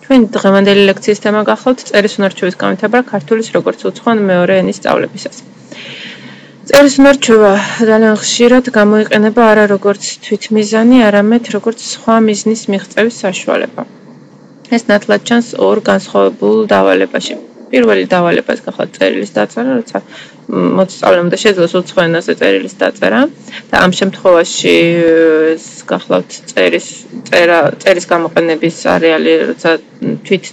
თქვენ დღევანდელი ლექციის თემა გახლავთ წერის უნარჩვევის განვითარება ქართულის როგორც უცხოენ მეორე ენის სწავლებისას. წერის უნარჩვევა ძალიან ხშირად გამოიყენება არა როგორც თვითმიზანი, არამედ როგორც სხვა მიზნის მიღწევის საშუალება. ეს ნათლად ჩანს ორ განსხვავებულ დავალებაში. პირველი დავალებას გახლავთ წერილის დაწერა, როცა მოსწავლემ შეძლოს უცხო ენაზე წერილის დაწერა და ამ შემთხვევაში გახლავთ წერის გამოყენების არეალი, როცა თვით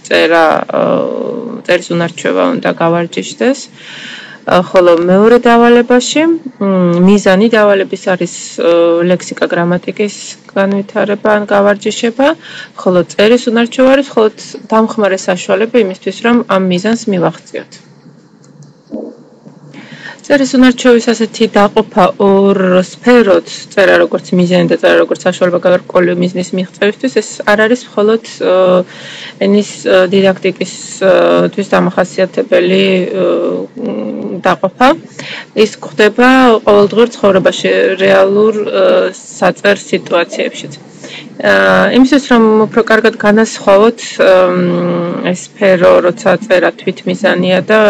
წერის უნარჩვევა უნდა გავარჯიშდეს. ხოლო მეორე დავალებაში მიზანი დავალების არის ლექსიკა გრამატიკის განვითარება ან გავარჯიშება, ხოლო წერის უნარჩვევა არის მხოლოდ დამხმარე საშუალება იმისთვის, რომ ამ მიზანს მივახციოთ. წერის უნარჩვევის ასეთი დაყოფა ორ სფეროდ, წერა როგორც მიზანი და წერა როგორც საშუალება გარკვეული მიზნის მიღწევისთვის, ეს არ არის მხოლოდ ენის დიდაქტიკისთვის დამახასიათებელი დაყოფა. ის გვხდება ყოველდღიურ ცხოვრებაში, რეალურ საწერ სიტუაციებშიც. იმისთვის, რომ უფრო კარგად განასხვავოთ ეს სფერო, როცა წერა თვითმიზანია და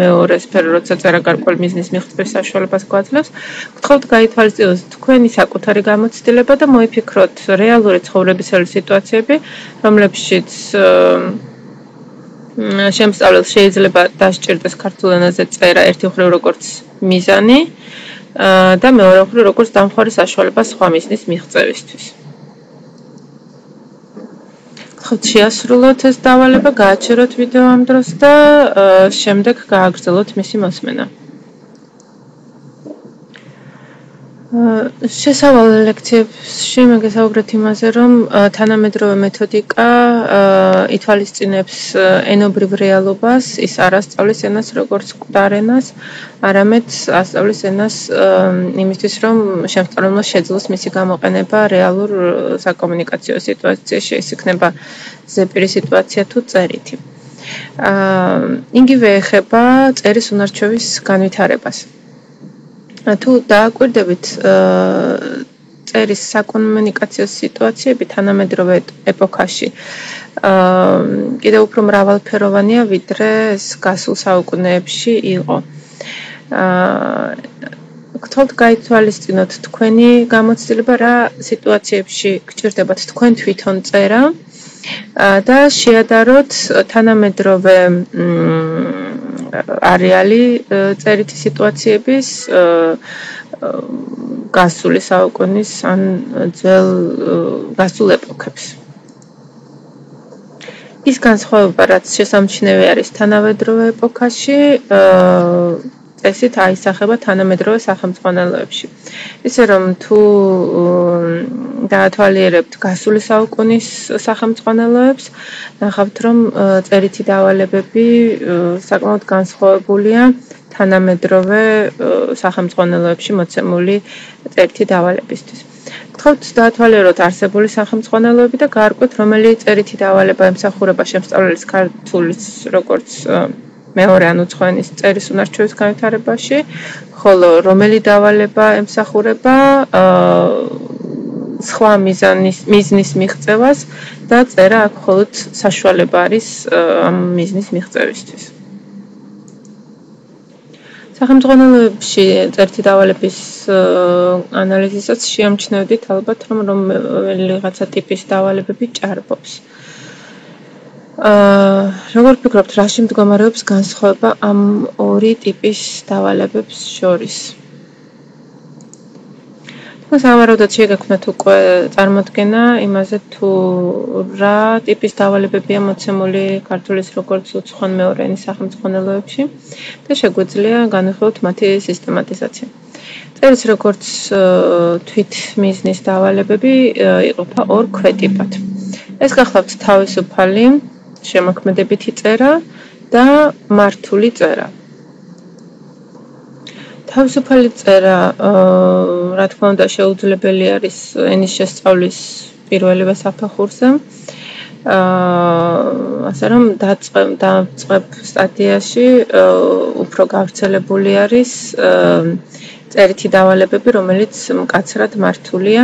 მეორე სფერო, როცა წერა გარკვეული მიზნის მიღწევის საშუალებას გვაძლევს, გთხოვთ გაითვალისწინოთ თქვენი საკუთარი გამოცდილება და მოიფიქროთ რეალური ცხოვრებისეული სიტუაციები, რომლებშიც შემსწავლელს შეიძლება დასჭირდეს ქართულ ენაზე წერა ერთი მხრივ როგორც მიზანი და მეორე მხრივ როგორც დამხმარე საშუალება სხვა მიზნის მიღწევისთვის. ხოთ შეასრულოთ ეს დავალება, გააჩეროთ ვიდეო ამ დროს და შემდეგ გააგრძელოთ მისი მოსმენა. შესავალ ლექციებში მეგესაუბრეთ იმაზე, რომ თანამედროვე მეთოდიკა ითვალისწინებს ენობრივ რეალობას, ის არ ასწავლის ენას როგორც მკვდარ ენას, არამედ ასწავლის ენას იმისთვის, რომ შემსწავლელმა შეძლოს მისი გამოყენება რეალურ საკომუნიკაციო სიტუაციაში, ეს იქნება ზეპირი სიტუაცია თუ წერითი. იგივე ეხება წერის უნარჩვევის განვითარებას. თუ დააკვირდებით წერის საკომუნიკაციო სიტუაციები თანამედროვე ეპოქაში კიდევ უფრო მრავალფეროვანია, ვიდრე ეს გასულ საუკუნეებში იყო. გთხოვთ გაითვალისწინოთ თქვენი გამოცდილება, რა სიტუაციებში გჭირდებათ თქვენ თვითონ წერა და შეადაროთ თანამედროვე არეალი წერითი სიტუაციების გასული საუკუნის ან გასულ ეპოქებს. ის განსხვავება, რაც შესამჩნევი არის თანამედროვე ეპოქაში, წესით აისახება თანამედროვე სახელმძღვანელოებში. ისე რომ თუ დაათვალიერებთ გასული საუკუნის სახელმძღვანელოებს, ნახავთ, რომ წერითი დავალებები საკმაოდ განსხვავებულია თანამედროვე სახელმძღვანელოებში მოცემული წერითი დავალებისთვის. გთხოვთ დაათვალიეროთ არსებული სახელმძღვანელოები და გაარკვეთ, რომელი წერითი დავალება ემსახურება შემსწავლელის ქართულის როგორც მეორე ან უცხო ენის წერის უნარჩვევის განვითარებაში, ხოლო რომელი დავალება ემსახურება სხვა მიზნის მიღწევას და წერა აქ მხოლოდ საშუალება არის ამ მიზნის მიღწევისთვის. სახელმძღვანელოებში წერითი დავალების ანალიზისაც შეამჩნევდით ალბათ, რომ რომელიღაცა ტიპის დავალებები ჭარბობს. როგორ ფიქრობთ, რაში მდგომარეობს განსხვავება ამ ორი ტიპის დავალებებს შორის? სავარაუდოდ შეგექმნათ უკვე წარმოდგენა იმაზე, თუ რა ტიპის დავალებებია მოცემული ქართულის როგორც უცხოენ მეორე ენის სახელმძღვანელოებში და შეგვიძლია განვიხილოთ მათი სისტემატიზაცია. წერის როგორც თვითმიზნის დავალებები იყოფა ორ ქვეტიპად. ეს გახლავთ თავისუფალი შემოქმედებითი წერა და მართული წერა. თავისუფალი წერა, რა თქმა უნდა, შეუძლებელი არის ენის შესწავლის პირველივე საფეხურზე. ასე რომ დაწყებ სტადიაში უფრო გავრცელებული არის წერითი დავალებები, რომელიც მკაცრად მართულია,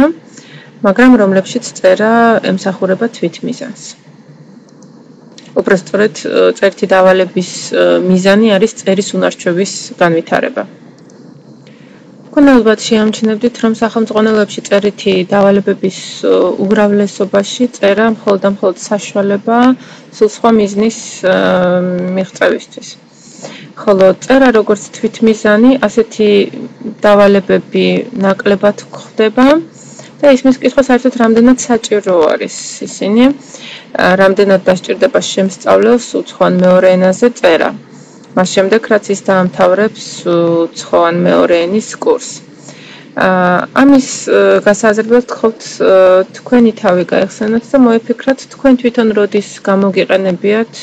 მაგრამ რომლებშიც წერა ემსახურება თვითმიზანს. უпростоრად წერითი დავალების მიზანი არის წერის უნარჩვების განვითარება. თქვენ ალბათ შეამჩნევდით, რომ სახელმძღვანელოებში წერითი დავალებების უმრავლესობაში წერა მხოლოდ საშუალება სულ სხვა მიზნის მიღწევისთვის. ხოლო წერა როგორც თვითმიზანი, ასეთი დავალებები ნაკლებად გვხვდება და ისმის კითხვა საერთოდ რამდენად საჭირო არის ისინი, რამდენად დასჭირდება შემსწავლელს უცხო ან მეორე ენაზე წერა. მას შემდეგ, რაც ის დაამთავრებს უცხო ან მეორე ენის კურსს. ამის გასაზრდად გთხოვთ თქვენი თავი გაეხსენოთ და მოიფიქროთ თქვენ თვითონ როდის გამოგიყენებიათ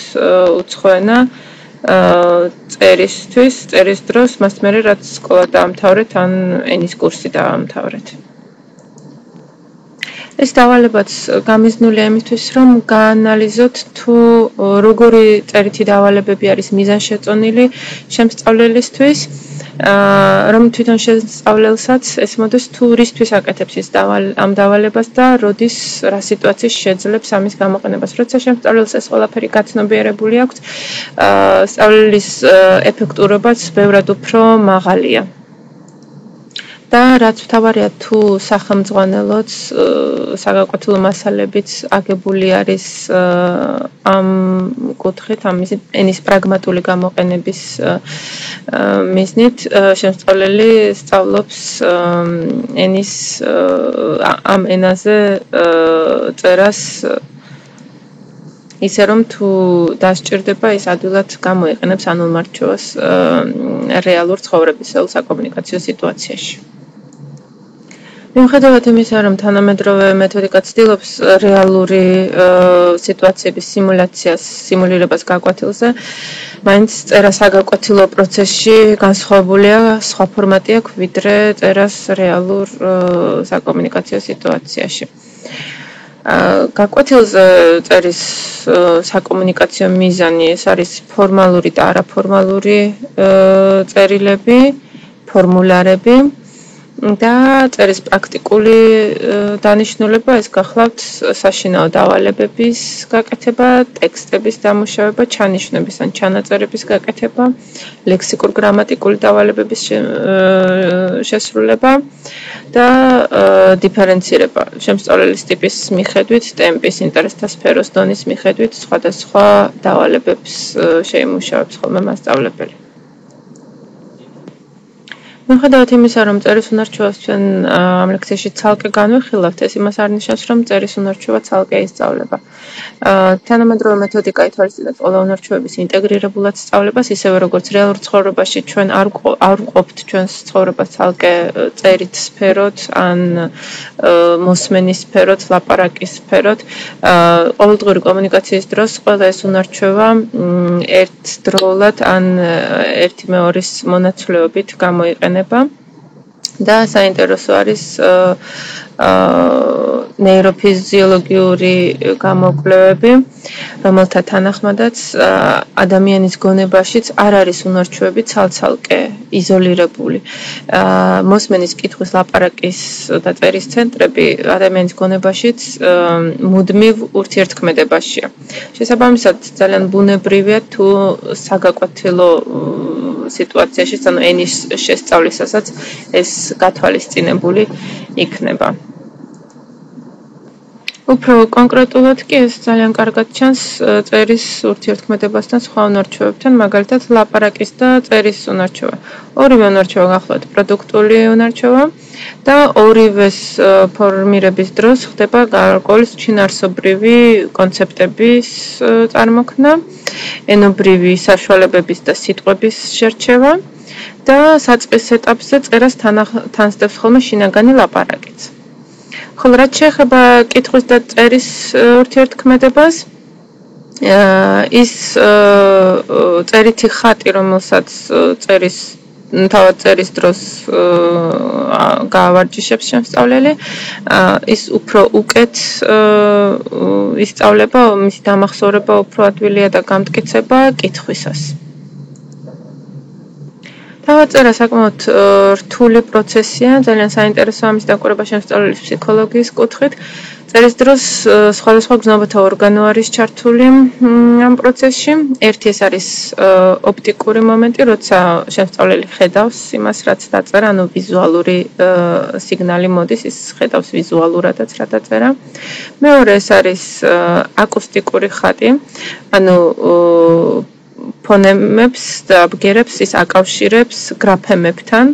უცხო ენა წერის დროს, მას მერე რაც სკოლა დაამთავრეთ ან ენის კურსი დაამთავრეთ. ეს დავალებაც გამიზნულია იმისთვის, რომ გაანალიზოთ თუ როგორი წერითი დავალებები არის მიზანშეწონილი შემსწავლელისთვის, რომ თვითონ შესწავლელსაც ესმოდეს თუ რისთვის აკეთებს ის ამ დავალებას და როდის რა სიტუაციის შეძლებს ამის გამოყენებას. როცა შემსწავლელს ეს ყველაფერი გაცნობიერებული აქვს, სწავლის ეფექტურობაც ბევრად უფრო მაღალია. და რაც მთავარია თუ სახელმძღვანელოც საგაკვეთილო მასალებიც აგებული არის ამ კუთხით, ამ ენის პრაგმატული გამოყენების მიზნით, შემსწავლელი სწავლობს ენის ამ ენაზე წერას ისე რომ თუ დასჭირდება ის ადვილად გამოიყენებს ანულმარჩევას რეალურ ცხოვრებისეულ საკომუნიკაციო სიტუაციაში. მიუხედავად იმისა, რომ თანამედროვე მეთოდიკა ცდილობს რეალური სიტუაციების სიმულირებას გაკვეთილზე, მაინც წერა საგაკვეთილო პროცესში განსხვავებულია, სხვა ფორმატი აქვს, ვიდრე წერას რეალურ საკომუნიკაციო სიტუაციაში. გაკვეთილზე წერის საკომუნიკაციო მიზანი ეს არის ფორმალური და არაფორმალური წერილები, ფორმულარები და წერის პრაქტიკული დანიშნულება ეს გახლავთ საშინაო დავალებების გაკეთება, ტექსტების დამუშავება, ჩანიშვნების ან ჩანაწერების გაკეთება, ლექსიკურ-გრამატიკული დავალებების შესრულება და დიფერენცირება შემსწავლელის ტიპის მიხედვით, ტემპის, ინტერესთა სფეროს დონის მიხედვით სხვადასხვა დავალებებს შეიმუშავებს ხოლმე მასწავლებელი. მიუხედავად იმისა, რომ წერის უნარჩვევას ჩვენ ამ ლექციაში ცალკე განვიხილავთ, ეს იმას არ ნიშნავს, რომ წერის უნარჩვევა ცალკე ისწავლება. თანამედროვე მეთოდიკა ითვალისწინებს ყველა უნარჩვევების ინტეგრირებულად სწავლებას, ისევე როგორც რეალურ ცხოვრებაში ჩვენ არ ვყოფთ ჩვენს ცხოვრებას ცალკე წერით სფეროთ ან მოსმენის სფეროთ, ლაპარაკის სფეროთ. ყოველდღიური კომუნიკაციის დროს ყველა ეს უნარჩვევა ერთდროულად ან ერთი მეორის მონაცვლეობით გამოიყენება და საინტერესო არის ნეიროფიზიოლოგიური გამოკვლევები, რომელთა თანახმადაც ადამიანის გონებაშიც არ არის უნარჩვევები ცალ-ცალკე იზოლირებული. მოსმენის კითხვის, ლაპარაკის და წერის ცენტრები ადამიანის გონებაშიც მუდმივ ურთიერთქმედებაშია. შესაბამისად, ძალიან ბუნებრივია თუ საგაკვეთილო სიტუაციაში, ანუ ენის შესწავლისასაც ეს გათვალისწინებული იქნება. უფრო კონკრეტულად კი ეს ძალიან კარგად ჩანს წერის ურთიერთქმედებასთან სხვა უნარჩვევებთან, მაგალითად ლაპარაკის და წერის უნარჩვევა. ორივე უნარჩვევა გახლავთ პროდუქტული უნარჩვევა და ორივეს ფორმირების დროს ხდება გარკვეული შინაარსობრივი კონცეპტების წარმოქმნა, ენობრივი საშუალებების და სიტყვების შერჩევა და საწყის ეტაპზე წერას თანსდებს ხოლმე შინაგანი ლაპარაკიც. ხოლო რაც შეეხება კითხვის და წერის ურთიერთქმედებას, ის წერითი ხატი, რომელსაც თავად წერის დროს გაავარჯიშებს შემსწავლელი, ის უფრო უკეთ ისწავლება, მისი დამახსოვრება უფრო ადვილია და გამტკიცება კითხვისას. თავადწერა საკმაოდ რთული პროცესია, ძალიან საინტერესოა ამის დაკვირვება შემსწავლელის ფსიქოლოგიის კუთხით. წერის დროს სხვადასხვა გზნობათა ორგანო არის ჩართული ამ პროცესში. ერთი ეს არის ოპტიკური მომენტი, როცა შემსწავლელი ხედავს იმას, რაც დაწერა, ანუ ვიზუალური სიგნალი მოდის, ის ხედავს ვიზუალურადაც რა დაწერა. მეორე ეს არის აკუსტიკური ხატი, ანუ ფონემებს და ბგერებს ის აკავშირებს გრაფემებთან.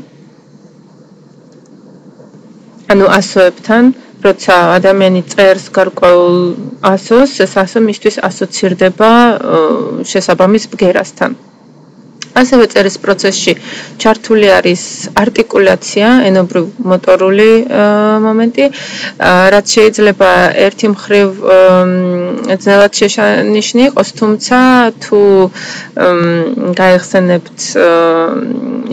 ანუ ასოებთან, როცა ადამიანი წერს გარკვეულ ასოს, ეს ასო მისთვის ასოცირდება შესაბამის ბგერასთან. ასევე წერის პროცესში ჩართული არის არტიკულაცია, ენობრივ-მოტორული მომენტი, რაც შეიძლება ერთი მხრივ ძნელად შეშანიშნი იყოს, თუმცა თუ გაიხსენებთ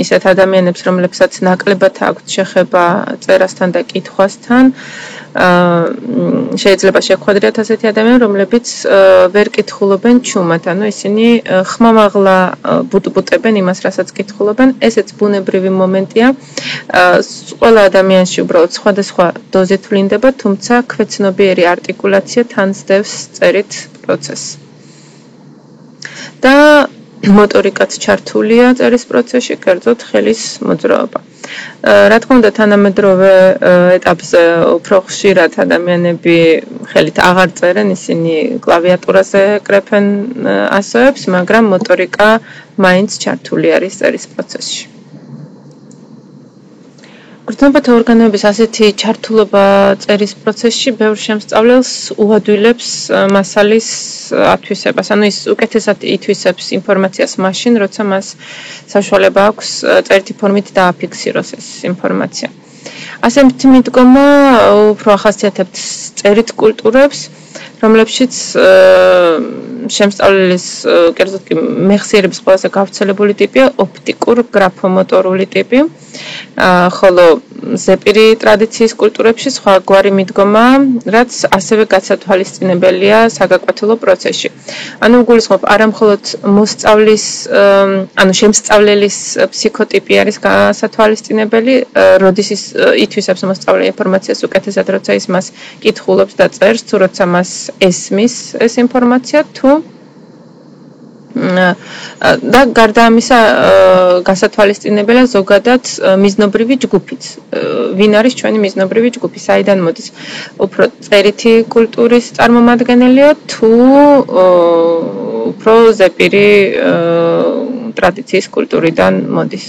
ისეთ ადამიანებს, რომლებსაც ნაკლებად აქვთ შეხება წერასთან და კითხვასთან, შეიძლება შეხვედრიათ ასეთი ადამიანები, რომლებიც ვერ კითხულობენ ჩუმად, ანუ ისინი ხმამაღლა ბუტბუტებენ იმას, რასაც კითხულობენ. ესეც ბუნებრივი მომენტია. ყველა ადამიანში უბრალოდ სხვადასხვა დოზით ვლინდება, თუმცა ქვეცნობიერი არტიკულაცია თან სდევს წერით პროცესს. და მოტორიკაც ჩართულია წერის პროცესში, კერძოდ ხელის მოძრაობა. რა თქმა უნდა, თანამედროვე ეტაპზე უფრო ხშირად ადამიანები ხელით აღარ წერენ, ისინი კლავიატურაზე კრეფენ ასოებს, მაგრამ მოტორიკა მაინც ჩართული არის წერის პროცესში. გრძნობათა ორგანოების ასეთი ჩართულობა წერის პროცესში ბევრ შემსწავლელს უადვილებს მასალის ათვისებას, ანუ ის უკეთესად ითვისებს ინფორმაციას მაშინ, როცა მას საშუალება აქვს წერითი ფორმით დააფიქსიროს ეს ინფორმაცია. ასეთი მიდგომა უფრო ახასიათებთ წერით კულტურებს, რომლებშიც შემსწავლელის კერძოდ კი მეხსიერების ყველაზე გავრცელებული ტიპია ოპტიკურ-გრაფომოტორული ტიპი, ხოლო ზეპირი ტრადიციის კულტურებში სხვაგვარი მიდგომა, რაც ასევე გასათვალისწინებელია საგაკვეთილო პროცესში. ანუ გულისხმობ არა მხოლოდ მოსწავლის, ანუ შემსწავლელის ფსიქოტიპი არის გასათვალისწინებელი, როდის ის ითვისებს მოსწავლე ინფორმაციას უკეთესად, როცა ის მას კითხულობს და წერს, თუ როცა მას ესმის ეს ინფორმაცია, თუ და გარდა ამისა გასათვალისწინებელია ზოგადად მიზნობრივი ჯგუფიც. ვინ არის ჩვენი მიზნობრივი ჯგუფი? საიდან მოდის? უფრო წერითი კულტურის წარმომადგენელია თუ უფრო ზეპირი ტრადიციის კულტურიდან მოდის?